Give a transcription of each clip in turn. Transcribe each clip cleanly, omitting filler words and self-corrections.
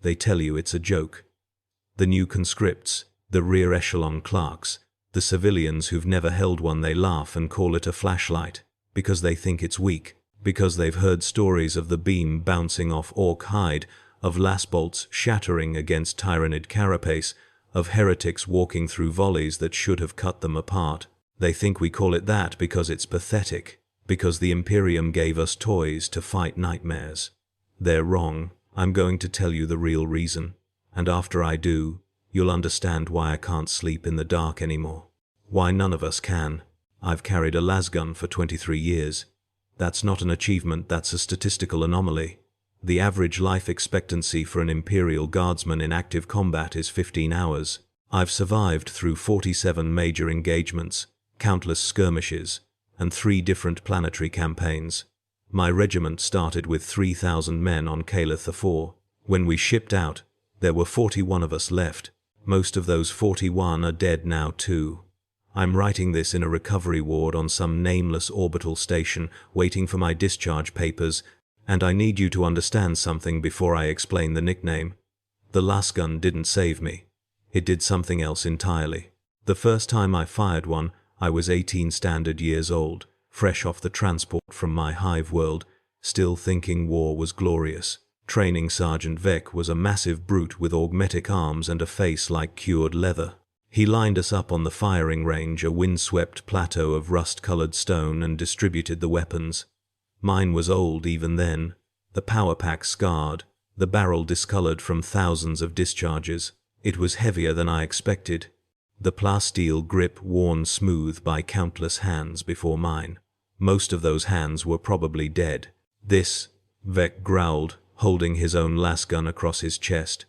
They tell you it's a joke. The new conscripts, the rear echelon clerks, the civilians who've never held one, they laugh and call it a flashlight, because they think it's weak, because they've heard stories of the beam bouncing off orc hide, of lasbolts shattering against tyrannid carapace, of heretics walking through volleys that should have cut them apart. They think we call it that because it's pathetic, because the Imperium gave us toys to fight nightmares. They're wrong. I'm going to tell you the real reason, and after I do, you'll understand why I can't sleep in the dark anymore. Why none of us can. I've carried a lasgun for 23 years. That's not an achievement, that's a statistical anomaly. The average life expectancy for an Imperial Guardsman in active combat is 15 hours. I've survived through 47 major engagements, countless skirmishes, and 3 different planetary campaigns. My regiment started with 3,000 men on Calith IV. When we shipped out, there were 41 of us left. Most of those 41 are dead now too. I'm writing this in a recovery ward on some nameless orbital station, waiting for my discharge papers, and I need you to understand something before I explain the nickname. The Lasgun didn't save me. It did something else entirely. The first time I fired one, I was 18 standard years old, fresh off the transport from my hive world, still thinking war was glorious. Training Sergeant Vec was a massive brute with augmetic arms and a face like cured leather. He lined us up on the firing range, a windswept plateau of rust-colored stone, and distributed the weapons. Mine was old even then, the power pack scarred, the barrel discolored from thousands of discharges. It was heavier than I expected, the plasteel grip worn smooth by countless hands before mine. Most of those hands were probably dead. This, Vec growled, holding his own lasgun across his chest,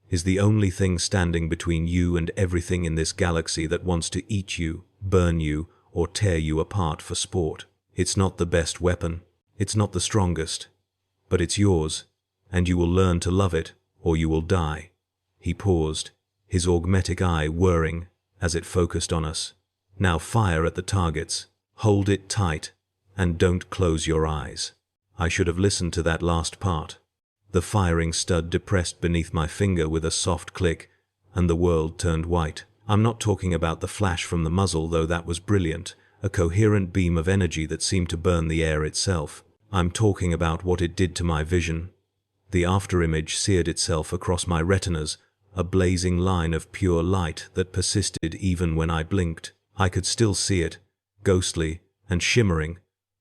is the only thing standing between you and everything in this galaxy that wants to eat you, burn you, or tear you apart for sport. It's not the best weapon. It's not the strongest. But it's yours, and you will learn to love it, or you will die. He paused, his augmetic eye whirring as it focused on us. Now fire at the targets. Hold it tight, and don't close your eyes. I should have listened to that last part. The firing stud depressed beneath my finger with a soft click, and the world turned white. I'm not talking about the flash from the muzzle, though that was brilliant, a coherent beam of energy that seemed to burn the air itself. I'm talking about what it did to my vision. The afterimage seared itself across my retinas, a blazing line of pure light that persisted even when I blinked. I could still see it, ghostly and shimmering,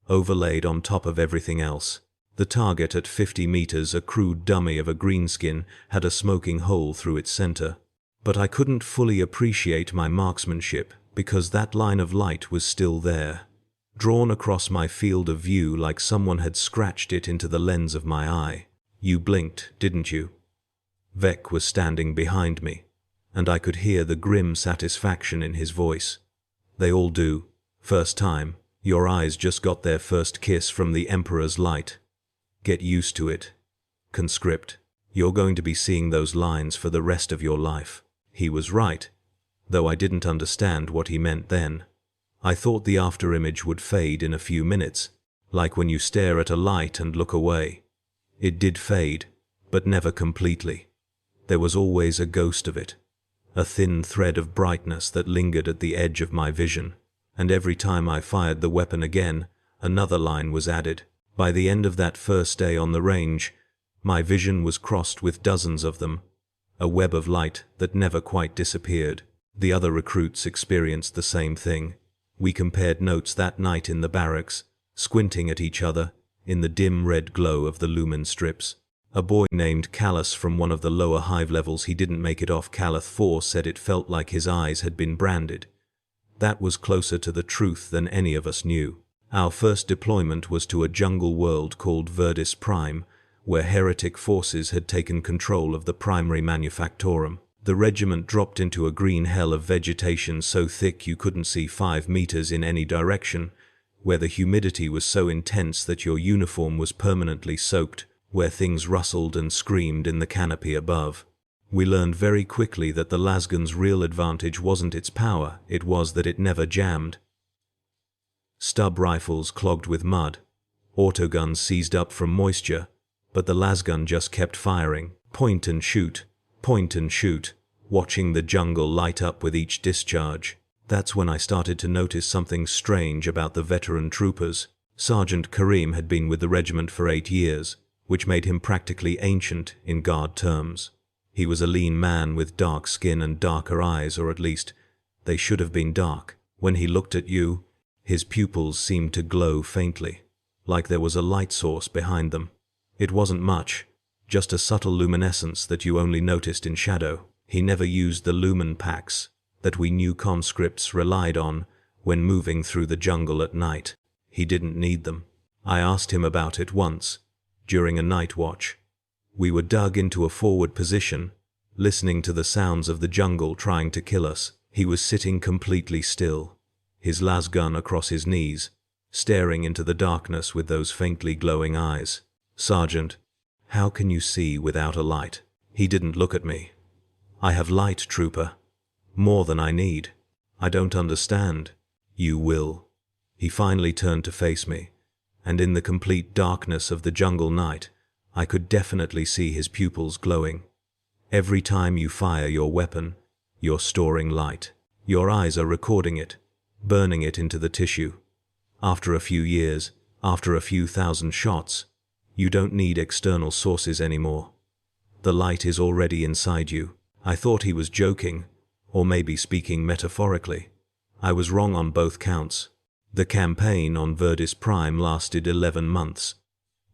overlaid on top of everything else. The target at 50 meters, a crude dummy of a greenskin, had a smoking hole through its center. But I couldn't fully appreciate my marksmanship because that line of light was still there, drawn across my field of view like someone had scratched it into the lens of my eye. You blinked, didn't you? Vec was standing behind me, and I could hear the grim satisfaction in his voice. They all do. First time, your eyes just got their first kiss from the Emperor's light. Get used to it. Conscript, you're going to be seeing those lines for the rest of your life. He was right, though I didn't understand what he meant then. I thought the afterimage would fade in a few minutes, like when you stare at a light and look away. It did fade, but never completely. There was always a ghost of it, a thin thread of brightness that lingered at the edge of my vision, and every time I fired the weapon again, another line was added. By the end of that first day on the range, my vision was crossed with dozens of them, a web of light that never quite disappeared. The other recruits experienced the same thing. We compared notes that night in the barracks, squinting at each other in the dim red glow of the lumen strips. A boy named Callus from one of the lower hive levels, he didn't make it off Calith 4, said it felt like his eyes had been branded. That was closer to the truth than any of us knew. Our first deployment was to a jungle world called Verdis Prime, where heretic forces had taken control of the primary manufactorum. The regiment dropped into a green hell of vegetation so thick you couldn't see 5 meters in any direction, where the humidity was so intense that your uniform was permanently soaked, where things rustled and screamed in the canopy above. We learned very quickly that the Lasgun's real advantage wasn't its power, it was that it never jammed. Stub rifles clogged with mud, autoguns seized up from moisture, but the Lasgun just kept firing. Point and shoot, watching the jungle light up with each discharge. That's when I started to notice something strange about the veteran troopers. Sergeant Karim had been with the regiment for 8 years, which made him practically ancient in Guard terms. He was a lean man with dark skin and darker eyes, or at least, they should have been dark. When he looked at you, his pupils seemed to glow faintly, like there was a light source behind them. It wasn't much, just a subtle luminescence that you only noticed in shadow. He never used the lumen packs that we new conscripts relied on when moving through the jungle at night. He didn't need them. I asked him about it once, during a night watch. We were dug into a forward position, listening to the sounds of the jungle trying to kill us. He was sitting completely still, his lasgun across his knees, staring into the darkness with those faintly glowing eyes. "Sergeant, how can you see without a light?" He didn't look at me. "I have light, trooper. More than I need. I don't understand." "You will." He finally turned to face me, and in the complete darkness of the jungle night, I could definitely see his pupils glowing. "Every time you fire your weapon, you're storing light. Your eyes are recording it, burning it into the tissue. After a few years, after a few thousand shots, you don't need external sources anymore. The light is already inside you." I thought he was joking, or maybe speaking metaphorically. I was wrong on both counts. The campaign on Verdis Prime lasted 11 months.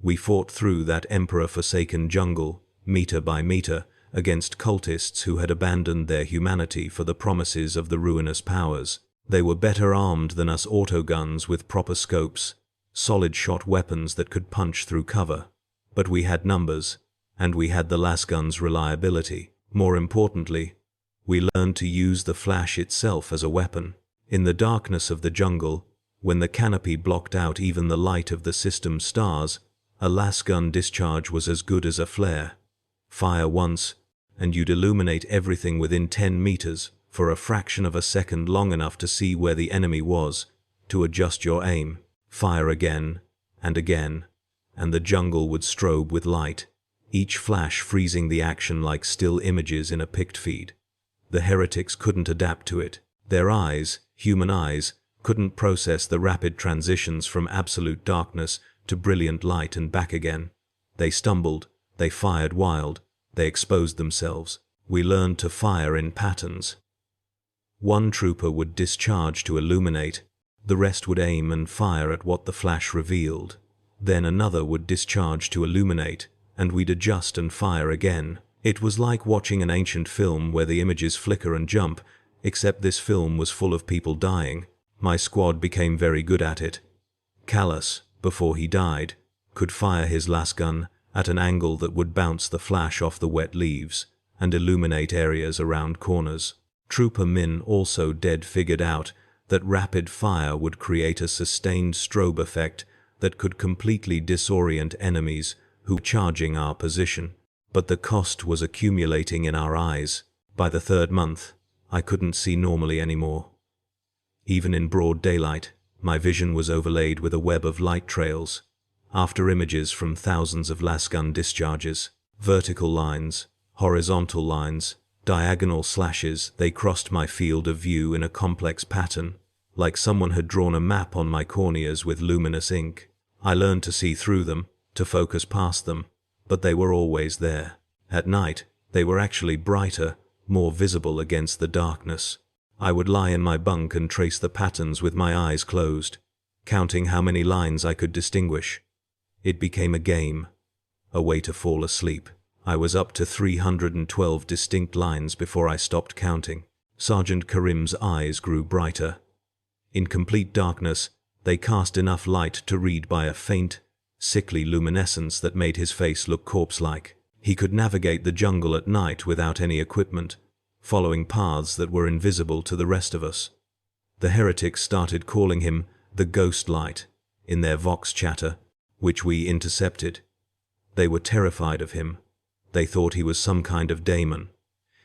We fought through that emperor-forsaken jungle, meter by meter, against cultists who had abandoned their humanity for the promises of the ruinous powers. They were better armed than us autoguns with proper scopes, solid-shot weapons that could punch through cover. But we had numbers, and we had the Lasgun's reliability. More importantly, we learned to use the flash itself as a weapon. In the darkness of the jungle, when the canopy blocked out even the light of the system's stars, a Lasgun discharge was as good as a flare. Fire once, and you'd illuminate everything within 10 meters for a fraction of a second, long enough to see where the enemy was, to adjust your aim. Fire again, and the jungle would strobe with light, each flash freezing the action like still images in a pict feed. The heretics couldn't adapt to it. Their eyes, human eyes, couldn't process the rapid transitions from absolute darkness to brilliant light and back again. They stumbled, they fired wild, they exposed themselves. We learned to fire in patterns. One trooper would discharge to illuminate, the rest would aim and fire at what the flash revealed. Then another would discharge to illuminate, and we'd adjust and fire again. It was like watching an ancient film where the images flicker and jump, except this film was full of people dying. My squad became very good at it. Callus, before he died, could fire his lasgun at an angle that would bounce the flash off the wet leaves and illuminate areas around corners. Trooper Min also figured out that rapid fire would create a sustained strobe effect that could completely disorient enemies who were charging our position. But the cost was accumulating in our eyes. By the 3rd month, I couldn't see normally anymore. Even in broad daylight, my vision was overlaid with a web of light trails, after images from thousands of Lasgun discharges. Vertical lines, horizontal lines, diagonal slashes, they crossed my field of view in a complex pattern, like someone had drawn a map on my corneas with luminous ink. I learned to see through them, to focus past them, but they were always there. At night, they were actually brighter, more visible against the darkness. I would lie in my bunk and trace the patterns with my eyes closed, counting how many lines I could distinguish. It became a game, a way to fall asleep. I was up to 312 distinct lines before I stopped counting. Sergeant Karim's eyes grew brighter. In complete darkness, they cast enough light to read by a faint, sickly luminescence that made his face look corpse-like. He could navigate the jungle at night without any equipment, following paths that were invisible to the rest of us. The heretics started calling him the Ghost Light in their vox chatter, which we intercepted. They were terrified of him. They thought he was some kind of daemon.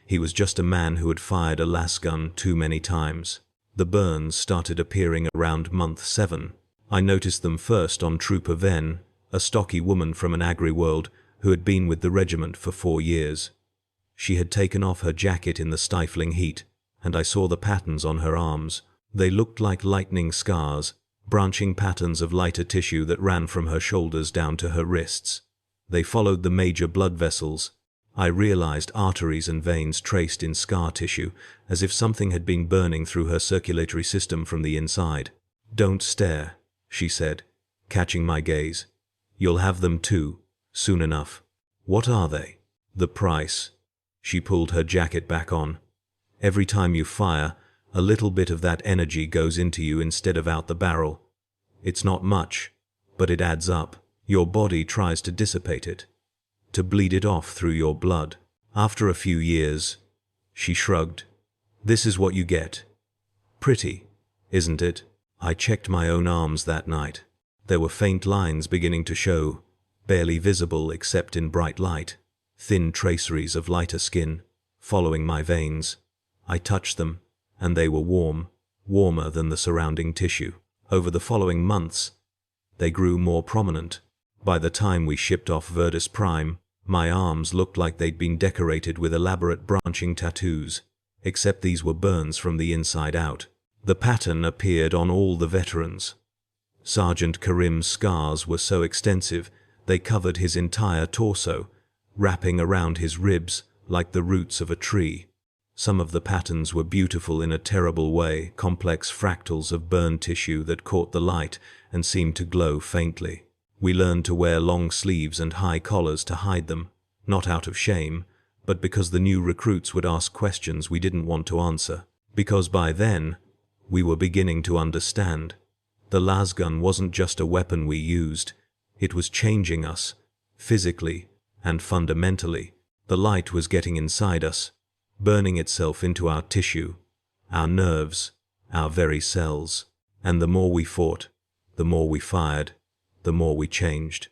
He was just a man who had fired a lasgun too many times. The burns started appearing around month 7. I noticed them first on Trooper Ven, a stocky woman from an agri-world who had been with the regiment for 4 years. She had taken off her jacket in the stifling heat, and I saw the patterns on her arms. They looked like lightning scars, branching patterns of lighter tissue that ran from her shoulders down to her wrists. They followed the major blood vessels. I realized arteries and veins traced in scar tissue, as if something had been burning through her circulatory system from the inside. "Don't stare," she said, catching my gaze. "You'll have them too, soon enough." "What are they?" "The price." She pulled her jacket back on. "Every time you fire, a little bit of that energy goes into you instead of out the barrel. It's not much, but it adds up. Your body tries to dissipate it, to bleed it off through your blood. After a few years," she shrugged, "this is what you get. Pretty, isn't it?" I checked my own arms that night. There were faint lines beginning to show, barely visible except in bright light, thin traceries of lighter skin, following my veins. I touched them, and they were warm, warmer than the surrounding tissue. Over the following months, they grew more prominent. By the time we shipped off Verdus Prime, my arms looked like they'd been decorated with elaborate branching tattoos, except these were burns from the inside out. The pattern appeared on all the veterans. Sergeant Karim's scars were so extensive they covered his entire torso, wrapping around his ribs like the roots of a tree. Some of the patterns were beautiful in a terrible way, complex fractals of burned tissue that caught the light and seemed to glow faintly. We learned to wear long sleeves and high collars to hide them, not out of shame, but because the new recruits would ask questions we didn't want to answer. Because by then, we were beginning to understand. The Lasgun wasn't just a weapon we used, it was changing us, physically and fundamentally. The light was getting inside us, burning itself into our tissue, our nerves, our very cells. And the more we fought, the more we fired, the more we changed.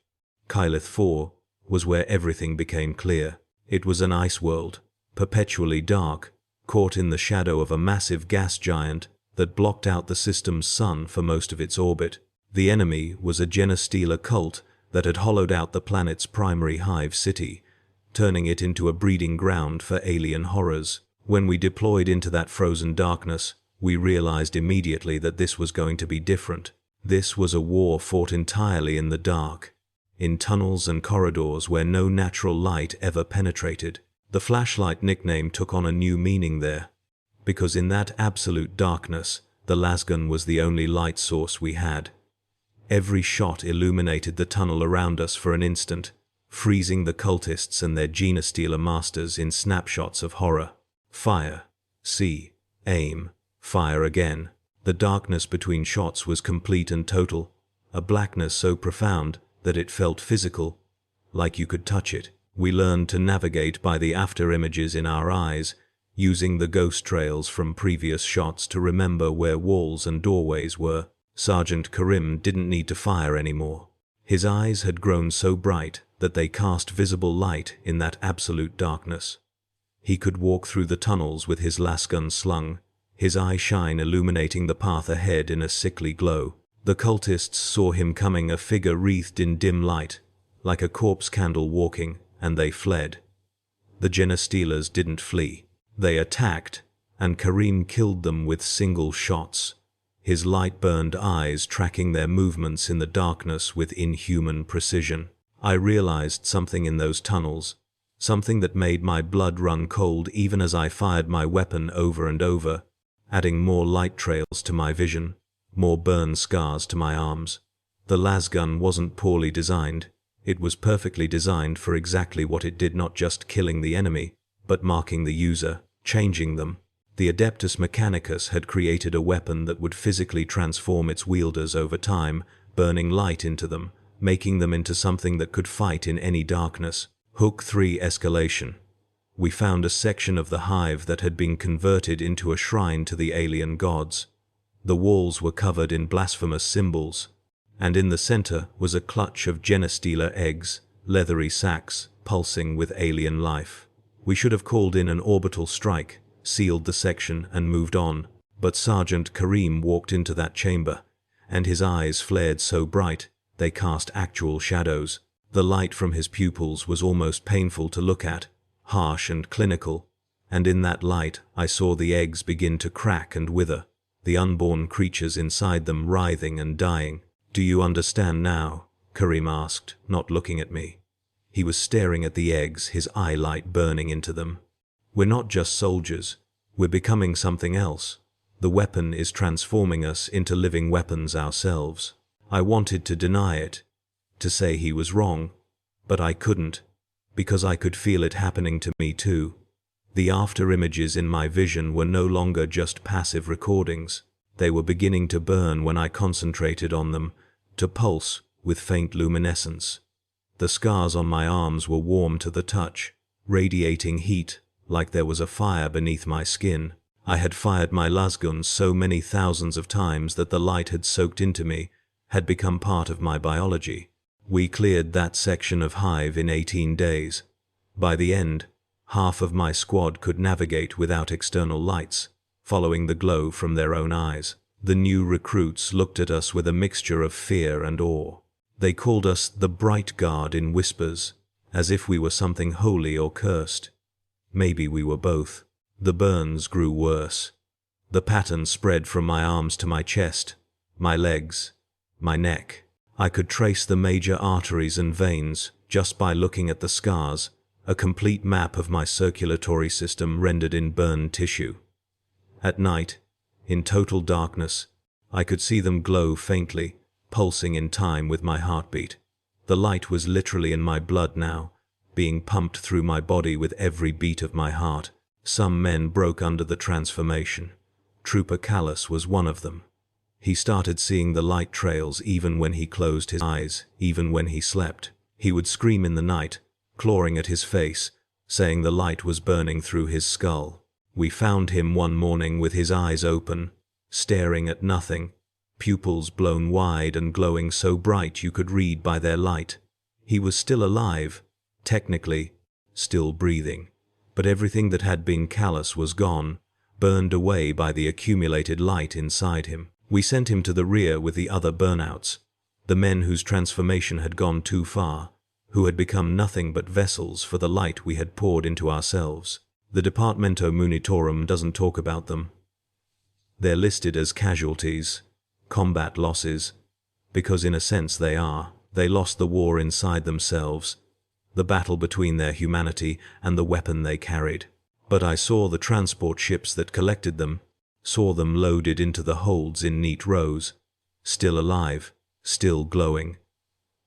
Kylith 4 was where everything became clear. It was an ice world, perpetually dark, caught in the shadow of a massive gas giant that blocked out the system's sun for most of its orbit. The enemy was a Genestealer cult that had hollowed out the planet's primary hive city, turning it into a breeding ground for alien horrors. When we deployed into that frozen darkness, we realized immediately that this was going to be different. This was a war fought entirely in the dark, in tunnels and corridors where no natural light ever penetrated. The flashlight nickname took on a new meaning there, because in that absolute darkness, the Lasgun was the only light source we had. Every shot illuminated the tunnel around us for an instant, freezing the cultists and their Genestealer masters in snapshots of horror. Fire, see, aim, fire again. The darkness between shots was complete and total, a blackness so profound that it felt physical, like you could touch it. We learned to navigate by the after images in our eyes, using the ghost trails from previous shots to remember where walls and doorways were. Sergeant Karim didn't need to fire anymore. His eyes had grown so bright that they cast visible light in that absolute darkness. He could walk through the tunnels with his Lasgun slung, his eye shine illuminating the path ahead in a sickly glow. The cultists saw him coming, a figure wreathed in dim light, like a corpse candle walking, and they fled. The Genestealers didn't flee. They attacked, and Karim killed them with single shots, his light-burned eyes tracking their movements in the darkness with inhuman precision. I realized something in those tunnels, something that made my blood run cold even as I fired my weapon over and over, adding more light trails to my vision, more burn scars to my arms. The Lasgun wasn't poorly designed. It was perfectly designed for exactly what it did, not just killing the enemy, but marking the user, changing them. The Adeptus Mechanicus had created a weapon that would physically transform its wielders over time, burning light into them, making them into something that could fight in any darkness. Hook 3 Escalation. We found a section of the hive that had been converted into a shrine to the alien gods. The walls were covered in blasphemous symbols, and in the center was a clutch of Genestealer eggs, leathery sacs, pulsing with alien life. We should have called in an orbital strike, sealed the section, and moved on, but Sergeant Karim walked into that chamber, and his eyes flared so bright they cast actual shadows. The light from his pupils was almost painful to look at, harsh and clinical, and in that light I saw the eggs begin to crack and wither, the unborn creatures inside them writhing and dying. "Do you understand now?" Karim asked, not looking at me. He was staring at the eggs, his eye light burning into them. "We're not just soldiers. We're becoming something else. The weapon is transforming us into living weapons ourselves." I wanted to deny it, to say he was wrong, but I couldn't, because I could feel it happening to me too. The after images in my vision were no longer just passive recordings. They were beginning to burn when I concentrated on them, to pulse with faint luminescence. The scars on my arms were warm to the touch, radiating heat like there was a fire beneath my skin. I had fired my Lasgun so many thousands of times that the light had soaked into me, had become part of my biology. We cleared that section of Hive in 18 days. By the end, half of my squad could navigate without external lights, following the glow from their own eyes. The new recruits looked at us with a mixture of fear and awe. They called us the Bright Guard in whispers, as if we were something holy or cursed. Maybe we were both. The burns grew worse. The pattern spread from my arms to my chest, my legs, my neck. I could trace the major arteries and veins just by looking at the scars, a complete map of my circulatory system rendered in burned tissue. At night, in total darkness, I could see them glow faintly, pulsing in time with my heartbeat. The light was literally in my blood now, being pumped through my body with every beat of my heart. Some men broke under the transformation. Trooper Callus was one of them. He started seeing the light trails even when he closed his eyes, even when he slept. He would scream in the night, clawing at his face, saying the light was burning through his skull. We found him one morning with his eyes open, staring at nothing, pupils blown wide and glowing so bright you could read by their light. He was still alive, technically, still breathing, but everything that had been Callus was gone, burned away by the accumulated light inside him. We sent him to the rear with the other burnouts, the men whose transformation had gone too far, who had become nothing but vessels for the light we had poured into ourselves. The Departamento Militarum doesn't talk about them. They're listed as casualties, combat losses, because in a sense they are. They lost the war inside themselves, the battle between their humanity and the weapon they carried. But I saw the transport ships that collected them, saw them loaded into the holds in neat rows, still alive, still glowing.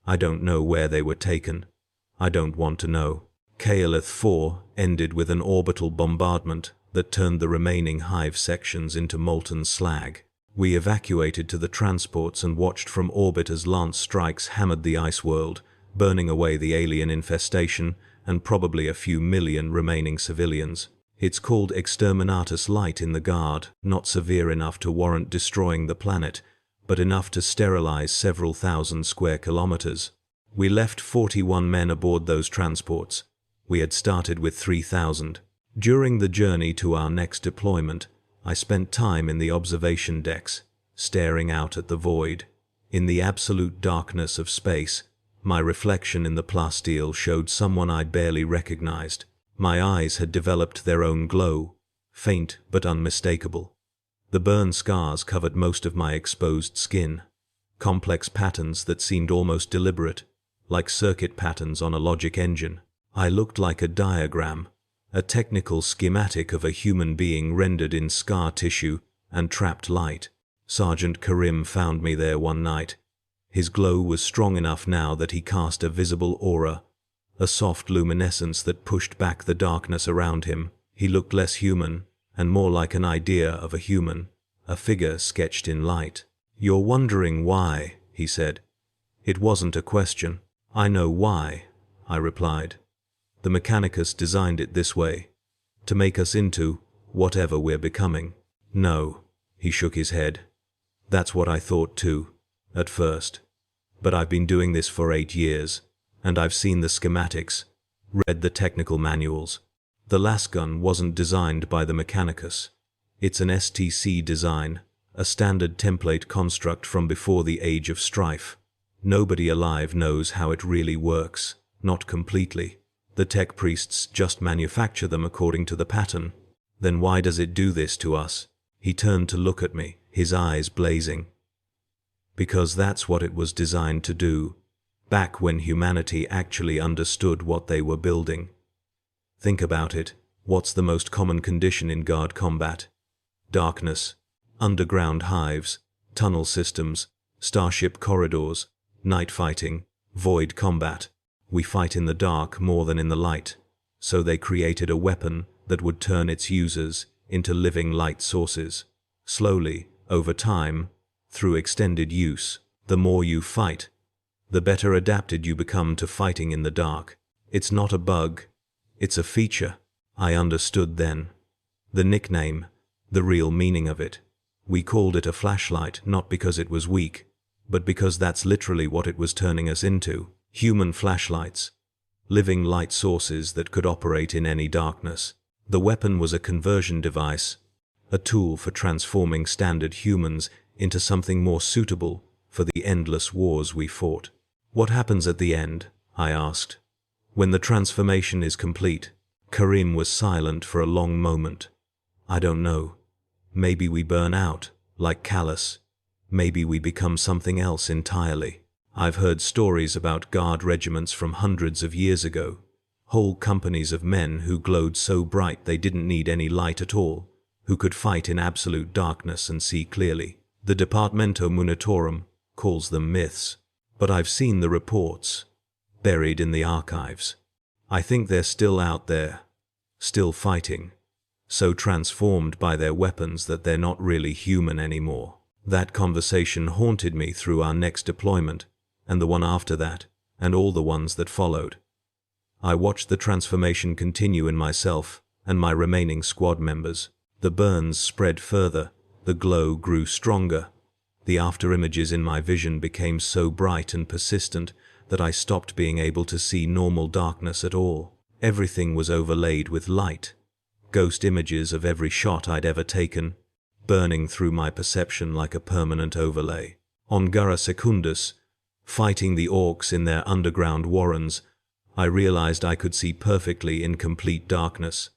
I don't know where they were taken. I don't want to know. Kaelith 4 ended with an orbital bombardment that turned the remaining Hive sections into molten slag. We evacuated to the transports and watched from orbit as lance strikes hammered the ice world, burning away the alien infestation and probably a few million remaining civilians. It's called Exterminatus Light in the Guard, not severe enough to warrant destroying the planet, but enough to sterilize several thousand square kilometers. We left 41 men aboard those transports. We had started with 3,000. During the journey to our next deployment, I spent time in the observation decks, staring out at the void. In the absolute darkness of space, my reflection in the plasteel showed someone I barely recognized. My eyes had developed their own glow, faint but unmistakable. The burn scars covered most of my exposed skin, complex patterns that seemed almost deliberate, like circuit patterns on a logic engine. I looked like a diagram, a technical schematic of a human being rendered in scar tissue and trapped light. Sergeant Karim found me there one night. His glow was strong enough now that he cast a visible aura, a soft luminescence that pushed back the darkness around him. He looked less human and more like an idea of a human, a figure sketched in light. "You're wondering why," he said. It wasn't a question. "I know why," I replied. "The Mechanicus designed it this way, to make us into whatever we're becoming." "No," he shook his head. "That's what I thought too, at first. But I've been doing this for 8 years, and I've seen the schematics, read the technical manuals. The Lasgun wasn't designed by the Mechanicus. It's an STC design, a standard template construct from before the Age of Strife. Nobody alive knows how it really works, not completely. The tech priests just manufacture them according to the pattern. Then why does it do this to us? He turned to look at me, his eyes blazing. Because that's what it was designed to do, back when humanity actually understood what they were building. Think about it. What's the most common condition in guard combat? Darkness, underground hives, tunnel systems, starship corridors, night fighting, void combat. We fight in the dark more than in the light, so they created a weapon that would turn its users into living light sources. Slowly, over time, through extended use, the more you fight, the better adapted you become to fighting in the dark. It's not a bug, it's a feature. I understood then. The nickname, the real meaning of it. We called it a flashlight not because it was weak, but because that's literally what it was turning us into. Human flashlights. Living light sources that could operate in any darkness. The weapon was a conversion device, a tool for transforming standard humans into something more suitable for the endless wars we fought. What happens at the end? I asked. When the transformation is complete. Karim was silent for a long moment. I don't know. Maybe we burn out, like Callus. Maybe we become something else entirely. I've heard stories about guard regiments from hundreds of years ago. Whole companies of men who glowed so bright they didn't need any light at all, who could fight in absolute darkness and see clearly. The Departamento Militarum calls them myths. But I've seen the reports, buried in the archives. I think they're still out there, still fighting, so transformed by their weapons that they're not really human anymore. That conversation haunted me through our next deployment, and the one after that, and all the ones that followed. I watched the transformation continue in myself and my remaining squad members. The burns spread further, the glow grew stronger. The after-images in my vision became so bright and persistent that I stopped being able to see normal darkness at all. Everything was overlaid with light. Ghost images of every shot I'd ever taken, burning through my perception like a permanent overlay. On Gurra Secundus, fighting the orcs in their underground warrens, I realized I could see perfectly in complete darkness.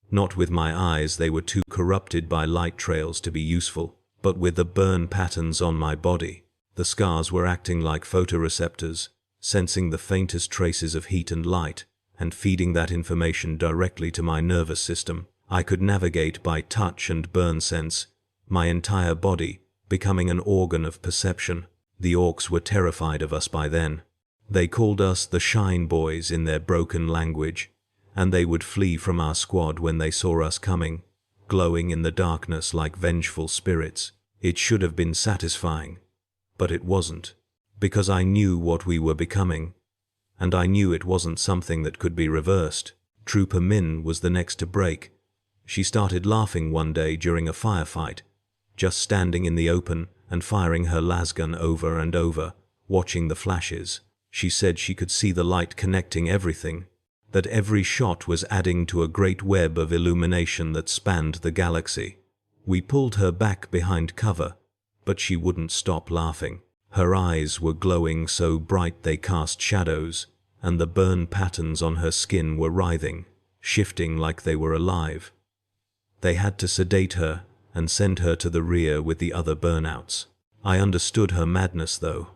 Not with my eyes, they were too corrupted by light trails to be useful, but with the burn patterns on my body. The scars were acting like photoreceptors, sensing the faintest traces of heat and light, and feeding that information directly to my nervous system. I could navigate by touch and burn sense, my entire body becoming an organ of perception. The orcs were terrified of us by then. They called us the Shine Boys in their broken language, and they would flee from our squad when they saw us coming, glowing in the darkness like vengeful spirits. It should have been satisfying, but it wasn't, because I knew what we were becoming, and I knew it wasn't something that could be reversed. Trooper Min was the next to break. She started laughing one day during a firefight, just standing in the open and firing her lasgun over and over, watching the flashes. She said she could see the light connecting everything, that every shot was adding to a great web of illumination that spanned the galaxy. We pulled her back behind cover, but she wouldn't stop laughing. Her eyes were glowing so bright they cast shadows, and the burn patterns on her skin were writhing, shifting like they were alive. They had to sedate her and send her to the rear with the other burnouts. I understood her madness, though.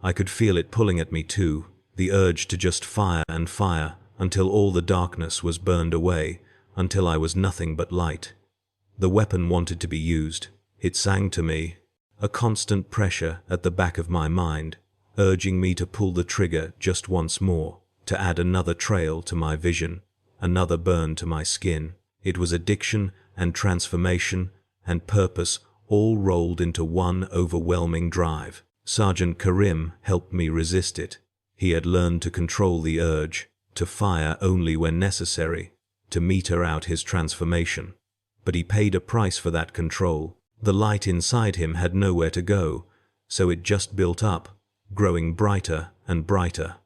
I could feel it pulling at me too, the urge to just fire and fire until all the darkness was burned away, until I was nothing but light. The weapon wanted to be used. It sang to me, a constant pressure at the back of my mind, urging me to pull the trigger just once more, to add another trail to my vision, another burn to my skin. It was addiction and transformation and purpose all rolled into one overwhelming drive. Sergeant Karim helped me resist it. He had learned to control the urge, to fire only when necessary, to meter out his transformation. But he paid a price for that control. The light inside him had nowhere to go, so it just built up, growing brighter and brighter.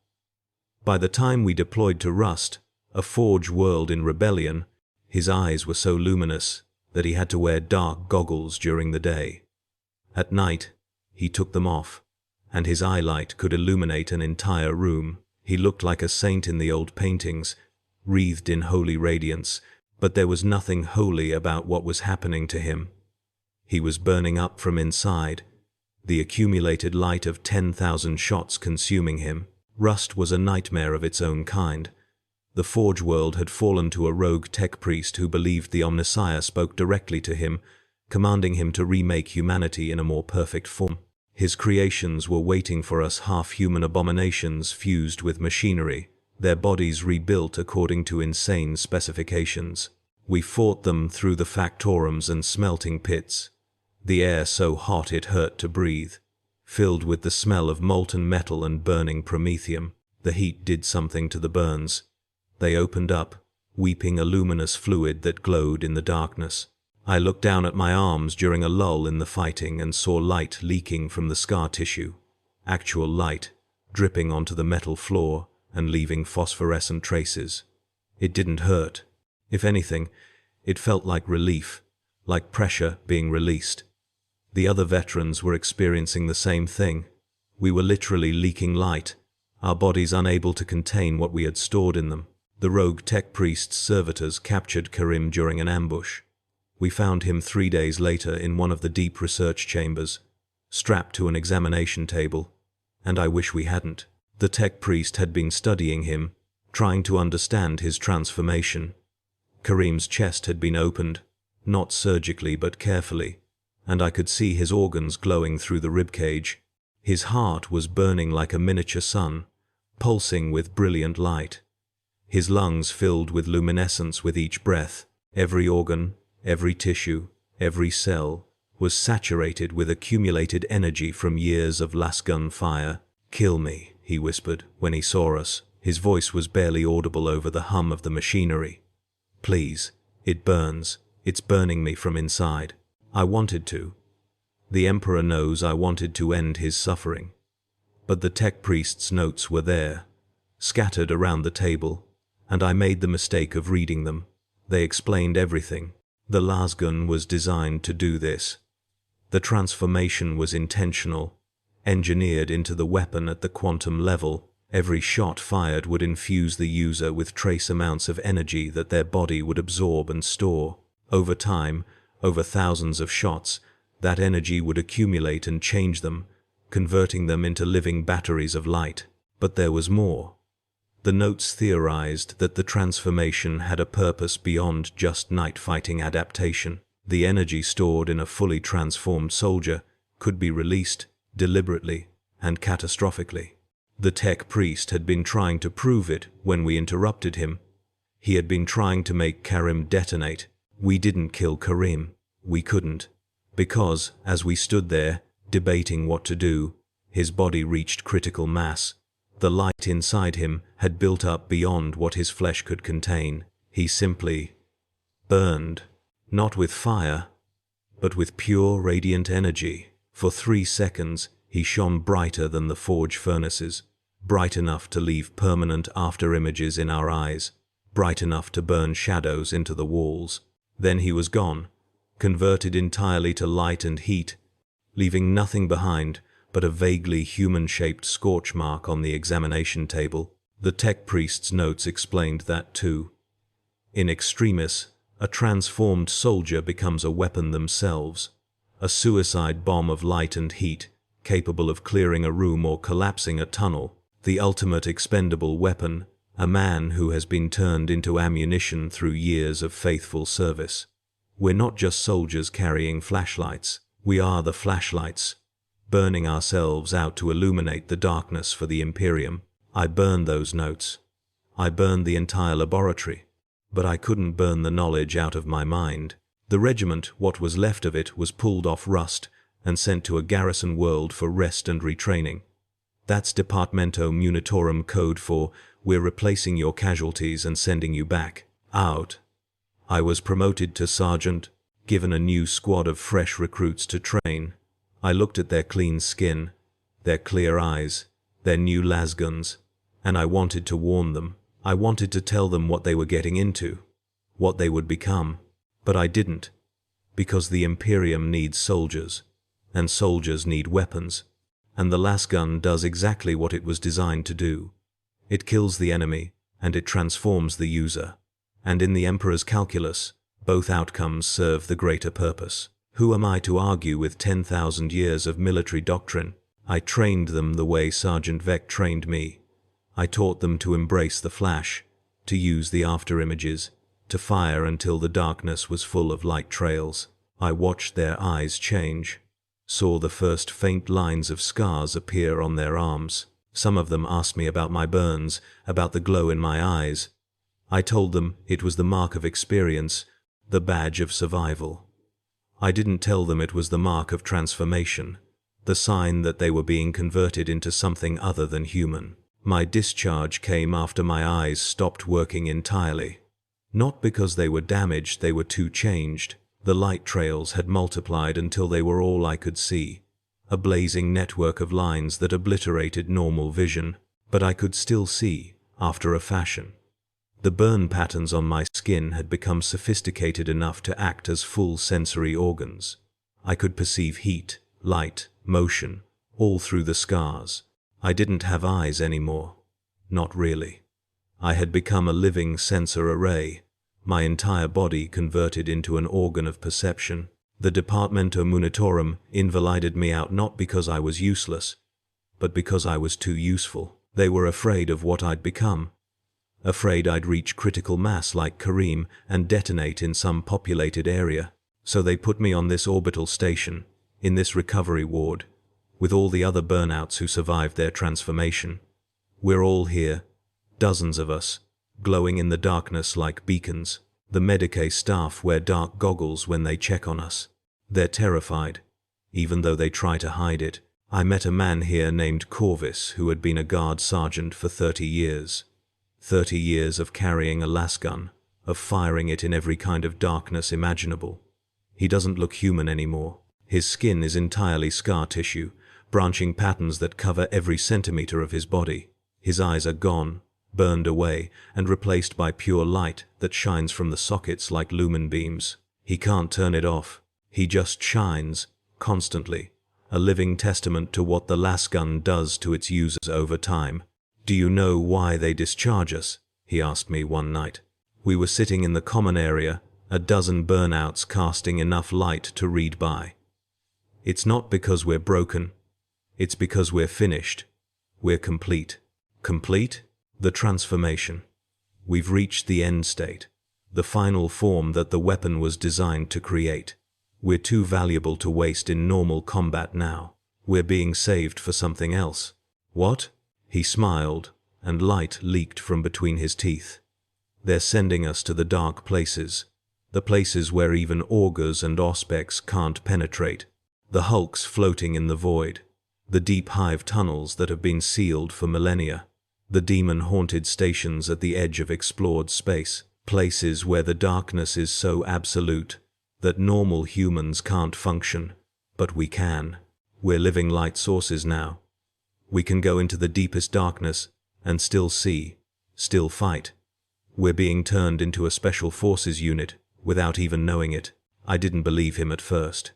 By the time we deployed to Rust, a forge world in rebellion, his eyes were so luminous that he had to wear dark goggles during the day. At night, he took them off, and his eye light could illuminate an entire room. He looked like a saint in the old paintings, wreathed in holy radiance, but there was nothing holy about what was happening to him. He was burning up from inside, the accumulated light of 10,000 shots consuming him. Rust was a nightmare of its own kind. The Forge world had fallen to a rogue tech priest who believed the Omnissiah spoke directly to him, commanding him to remake humanity in a more perfect form. His creations were waiting for us, half-human abominations fused with machinery, their bodies rebuilt according to insane specifications. We fought them through the factorums and smelting pits, the air so hot it hurt to breathe, filled with the smell of molten metal and burning promethium. The heat did something to the burns. They opened up, weeping a luminous fluid that glowed in the darkness. I looked down at my arms during a lull in the fighting and saw light leaking from the scar tissue, actual light, dripping onto the metal floor and leaving phosphorescent traces. It didn't hurt. If anything, it felt like relief, like pressure being released. The other veterans were experiencing the same thing. We were literally leaking light, our bodies unable to contain what we had stored in them. The rogue tech priest's servitors captured Karim during an ambush. We found him 3 days later in one of the deep research chambers, strapped to an examination table, and I wish we hadn't. The tech priest had been studying him, trying to understand his transformation. Karim's chest had been opened, not surgically but carefully, and I could see his organs glowing through the ribcage. His heart was burning like a miniature sun, pulsing with brilliant light. His lungs filled with luminescence with each breath. Every organ, every tissue, every cell was saturated with accumulated energy from years of Lasgun fire. "Kill me," he whispered when he saw us. His voice was barely audible over the hum of the machinery. "Please, it burns. It's burning me from inside." I wanted to. The Emperor knows I wanted to end his suffering. But the tech priest's notes were there, scattered around the table, and I made the mistake of reading them. They explained everything. The Lasgun was designed to do this. The transformation was intentional, engineered into the weapon at the quantum level. Every shot fired would infuse the user with trace amounts of energy that their body would absorb and store. Over time, over thousands of shots, that energy would accumulate and change them, converting them into living batteries of light. But there was more. The notes theorized that the transformation had a purpose beyond just night fighting adaptation. The energy stored in a fully transformed soldier could be released deliberately and catastrophically. The tech priest had been trying to prove it when we interrupted him. He had been trying to make Karim detonate. We didn't kill Karim. We couldn't. Because, as we stood there, debating what to do, his body reached critical mass. The light inside him had built up beyond what his flesh could contain. He simply burned, not with fire, but with pure radiant energy. For 3 seconds, he shone brighter than the forge furnaces, bright enough to leave permanent after-images in our eyes, bright enough to burn shadows into the walls. Then he was gone, converted entirely to light and heat, leaving nothing behind but a vaguely human-shaped scorch mark on the examination table. The tech priest's notes explained that too. In extremis, a transformed soldier becomes a weapon themselves, a suicide bomb of light and heat, capable of clearing a room or collapsing a tunnel, the ultimate expendable weapon, a man who has been turned into ammunition through years of faithful service. We're not just soldiers carrying flashlights, we are the flashlights, burning ourselves out to illuminate the darkness for the Imperium. I burned those notes. I burned the entire laboratory, but I couldn't burn the knowledge out of my mind. The regiment, what was left of it, was pulled off Rust and sent to a garrison world for rest and retraining. That's Departamento Militarum code for "we're replacing your casualties and sending you back." Out. I was promoted to sergeant, given a new squad of fresh recruits to train. I looked at their clean skin, their clear eyes, their new lasguns, and I wanted to warn them. I wanted to tell them what they were getting into, what they would become. But I didn't, because the Imperium needs soldiers, and soldiers need weapons, And the Lasgun does exactly what it was designed to do. It kills the enemy, and it transforms the user. And in the Emperor's calculus, both outcomes serve the greater purpose. Who am I to argue with 10,000 years of military doctrine? I trained them the way Sergeant Vec trained me. I taught them to embrace the flash, to use the afterimages, to fire until the darkness was full of light trails. I watched their eyes change, saw the first faint lines of scars appear on their arms. Some of them asked me about my burns, about the glow in my eyes. I told them it was the mark of experience, the badge of survival. I didn't tell them it was the mark of transformation, the sign that they were being converted into something other than human. My discharge came after my eyes stopped working entirely. Not because they were damaged, they were too changed. The light trails had multiplied until they were all I could see, a blazing network of lines that obliterated normal vision, but I could still see, after a fashion. The burn patterns on my skin had become sophisticated enough to act as full sensory organs. I could perceive heat, light, motion, all through the scars. I didn't have eyes anymore. Not really. I had become a living sensor array, my entire body converted into an organ of perception. The Departamento Militarum invalided me out not because I was useless, but because I was too useful. They were afraid of what I'd become. Afraid I'd reach critical mass like Karim and detonate in some populated area. So they put me on this orbital station, in this recovery ward, with all the other burnouts who survived their transformation. We're all here, dozens of us, glowing in the darkness like beacons. The Medicae staff wear dark goggles when they check on us. They're terrified, even though they try to hide it. I met a man here named Corvus who had been a guard sergeant for 30 years. 30 years of carrying a lasgun, of firing it in every kind of darkness imaginable. He doesn't look human anymore. His skin is entirely scar tissue, branching patterns that cover every centimeter of his body. His eyes are gone, burned away, and replaced by pure light that shines from the sockets like lumen beams. He can't turn it off. He just shines, constantly, a living testament to what the Lasgun does to its users over time. "Do you know why they discharge us?" he asked me one night. We were sitting in the common area, a dozen burnouts casting enough light to read by. "It's not because we're broken. It's because we're finished. We're complete." Complete? The transformation. We've reached the end state, the final form that the weapon was designed to create. We're too valuable to waste in normal combat now. We're being saved for something else. What? He smiled, and light leaked from between his teeth. They're sending us to the dark places, the places where even augurs and auspex can't penetrate, the hulks floating in the void, the deep hive tunnels that have been sealed for millennia, the demon-haunted stations at the edge of explored space, places where the darkness is so absolute that normal humans can't function, but we can. We're living light sources now. We can go into the deepest darkness and still see, still fight. We're being turned into a special forces unit without even knowing it. I didn't believe him at first.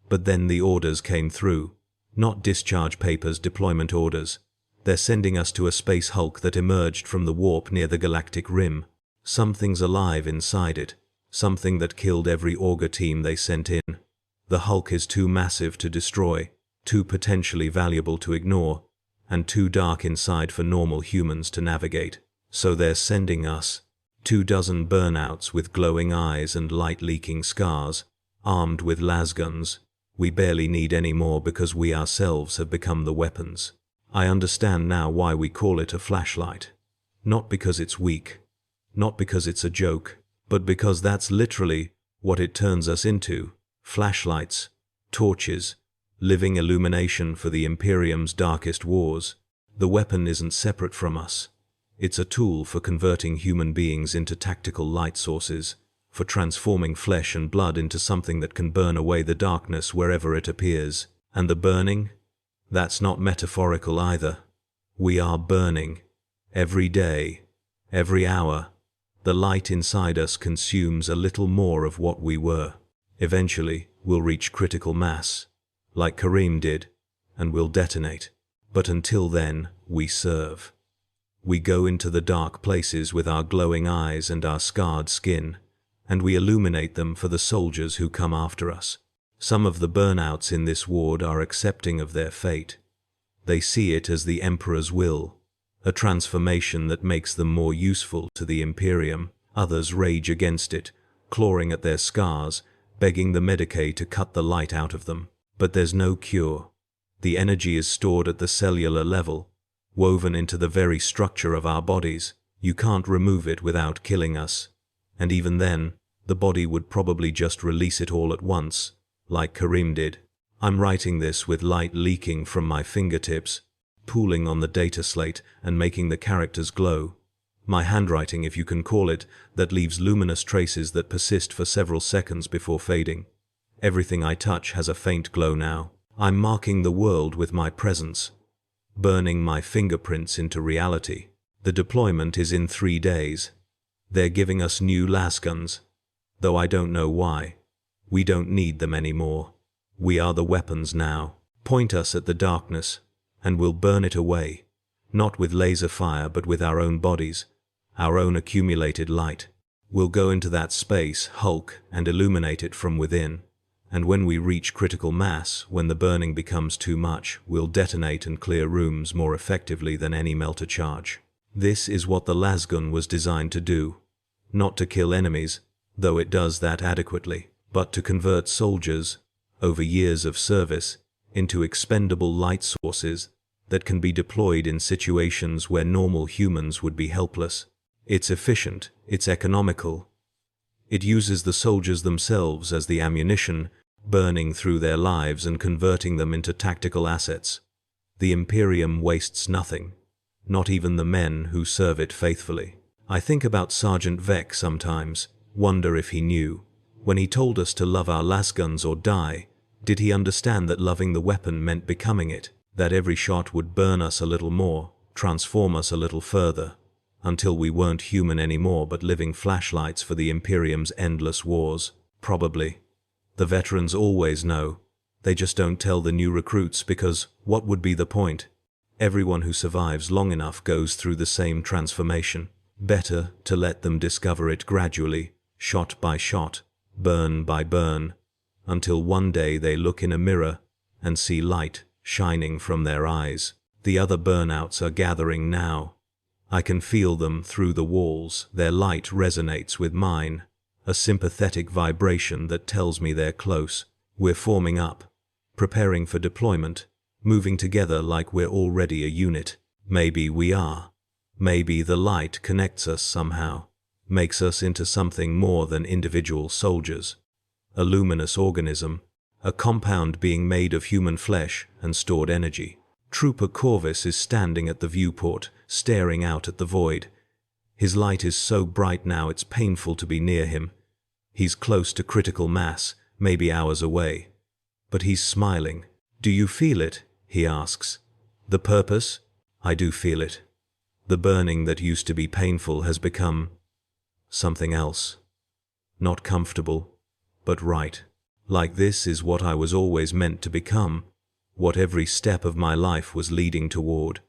But then the orders came through. Not discharge papers, deployment orders. They're sending us to a space hulk that emerged from the warp near the galactic rim. Something's alive inside it, something that killed every augur team they sent in. The hulk is too massive to destroy, too potentially valuable to ignore, and too dark inside for normal humans to navigate. So they're sending us 24 burnouts with glowing eyes and light-leaking scars, armed with lasguns. We barely need any more because we ourselves have become the weapons. I understand now why we call it a flashlight. Not because it's weak, not because it's a joke, but because that's literally what it turns us into. Flashlights, torches, living illumination for the Imperium's darkest wars. The weapon isn't separate from us. It's a tool for converting human beings into tactical light sources, for transforming flesh and blood into something that can burn away the darkness wherever it appears. And the burning? That's not metaphorical either. We are burning. Every day, every hour, the light inside us consumes a little more of what we were. Eventually, we'll reach critical mass, like Karim did, and we'll detonate. But until then, we serve. We go into the dark places with our glowing eyes and our scarred skin, and we illuminate them for the soldiers who come after us. Some of the burnouts in this ward are accepting of their fate. They see it as the Emperor's will, a transformation that makes them more useful to the Imperium. Others rage against it, clawing at their scars, begging the Medicae to cut the light out of them. But there's no cure. The energy is stored at the cellular level, woven into the very structure of our bodies. You can't remove it without killing us. And even then, the body would probably just release it all at once, like Karim did. I'm writing this with light leaking from my fingertips, pooling on the data slate and making the characters glow. My handwriting, if you can call it, that leaves luminous traces that persist for several seconds before fading. Everything I touch has a faint glow now. I'm marking the world with my presence, burning my fingerprints into reality. The deployment is in 3 days. They're giving us new lasguns, though I don't know why. We don't need them anymore. We are the weapons now. Point us at the darkness, and we'll burn it away, not with laser fire but with our own bodies, our own accumulated light. We'll go into that space, Hulk, and illuminate it from within. And when we reach critical mass, when the burning becomes too much, we'll detonate and clear rooms more effectively than any melta charge. This is what the Lasgun was designed to do. Not to kill enemies, though it does that adequately, but to convert soldiers, over years of service, into expendable light sources that can be deployed in situations where normal humans would be helpless. It's efficient, it's economical. It uses the soldiers themselves as the ammunition, burning through their lives and converting them into tactical assets. The Imperium wastes nothing, not even the men who serve it faithfully. I think about Sergeant Vec sometimes, wonder if he knew. When he told us to love our lasguns or die, did he understand that loving the weapon meant becoming it, that every shot would burn us a little more, transform us a little further, until we weren't human anymore but living flashlights for the Imperium's endless wars? Probably. The veterans always know. They just don't tell the new recruits because what would be the point? Everyone who survives long enough goes through the same transformation. Better to let them discover it gradually, shot by shot, burn by burn, until one day they look in a mirror and see light shining from their eyes. The other burnouts are gathering now. I can feel them through the walls. Their light resonates with mine, a sympathetic vibration that tells me they're close. We're forming up, preparing for deployment, moving together like we're already a unit. Maybe we are. Maybe the light connects us somehow, makes us into something more than individual soldiers. A luminous organism, a compound being made of human flesh and stored energy. Trooper Corvus is standing at the viewport, staring out at the void. His light is so bright now it's painful to be near him. He's close to critical mass, maybe hours away. But he's smiling. "Do you feel it?" he asks. "The purpose?" "I do feel it. The burning that used to be painful has become something else. Not comfortable, but right. Like this is what I was always meant to become, what every step of my life was leading toward.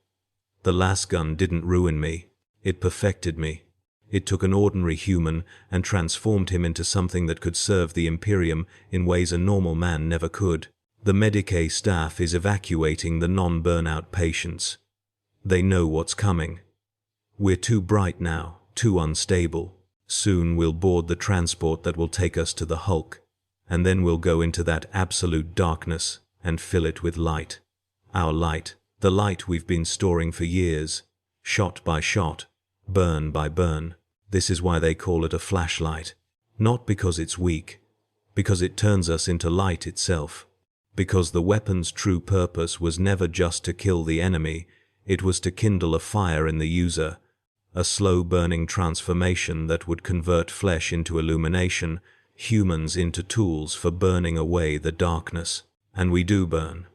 The Lasgun didn't ruin me, it perfected me. It took an ordinary human and transformed him into something that could serve the Imperium in ways a normal man never could. The Medicae staff is evacuating the non-burnout patients. They know what's coming. We're too bright now, too unstable. Soon we'll board the transport that will take us to the Hulk, and then we'll go into that absolute darkness and fill it with light. Our light, the light we've been storing for years, shot by shot, burn by burn. This is why they call it a flashlight. Not because it's weak, because it turns us into light itself. Because the weapon's true purpose was never just to kill the enemy, it was to kindle a fire in the user, a slow-burning transformation that would convert flesh into illumination, humans into tools for burning away the darkness. And we do burn.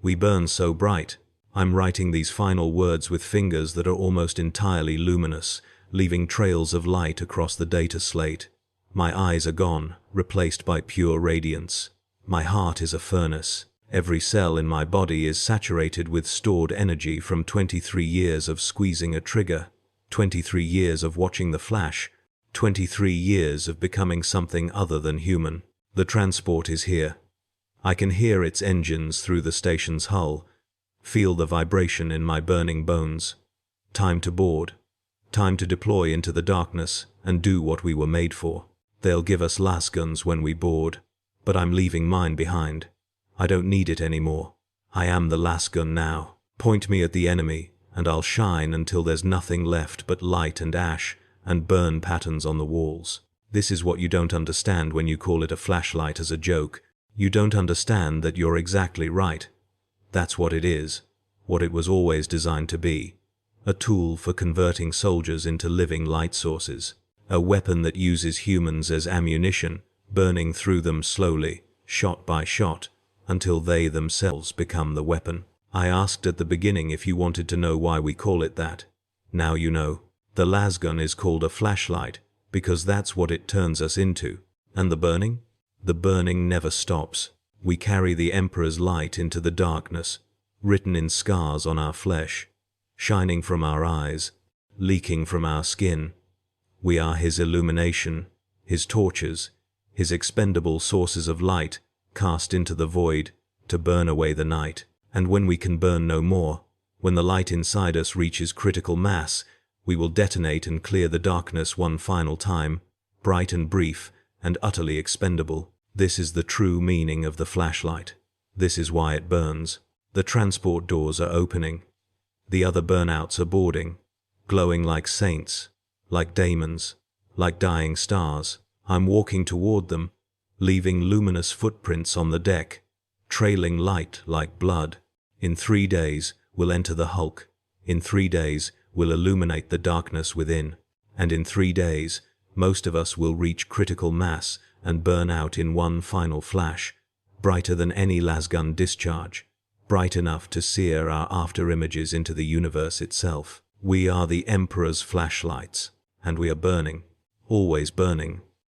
We burn so bright. I'm writing these final words with fingers that are almost entirely luminous, leaving trails of light across the data slate. My eyes are gone, replaced by pure radiance. My heart is a furnace. Every cell in my body is saturated with stored energy from 23 years of squeezing a trigger, 23 years of watching the flash, 23 years of becoming something other than human. The transport is here. I can hear its engines through the station's hull, feel the vibration in my burning bones. Time to board. Time to deploy into the darkness and do what we were made for. They'll give us Lasguns when we board, but I'm leaving mine behind. I don't need it anymore. I am the Lasgun now. Point me at the enemy, and I'll shine until there's nothing left but light and ash and burn patterns on the walls. This is what you don't understand when you call it a flashlight as a joke. You don't understand that you're exactly right. That's what it is, what it was always designed to be. A tool for converting soldiers into living light sources. A weapon that uses humans as ammunition, burning through them slowly, shot by shot, until they themselves become the weapon. I asked at the beginning if you wanted to know why we call it that. Now you know. The Lasgun is called a flashlight because that's what it turns us into. And the burning? The burning never stops. We carry the Emperor's light into the darkness, written in scars on our flesh, shining from our eyes, leaking from our skin. We are his illumination, his torches, his expendable sources of light cast into the void to burn away the night. And when we can burn no more, when the light inside us reaches critical mass, we will detonate and clear the darkness one final time, bright and brief and utterly expendable. This is the true meaning of the flashlight. This is why it burns. The transport doors are opening. The other burnouts are boarding, glowing like saints, like daemons, like dying stars. I'm walking toward them, leaving luminous footprints on the deck, trailing light like blood. In 3 days, we'll enter the hulk. In 3 days, we'll illuminate the darkness within. And in 3 days, most of us will reach critical mass and burn out in one final flash, brighter than any Lasgun discharge, bright enough to sear our after-images into the universe itself. We are the Emperor's flashlights, and we are burning, always burning.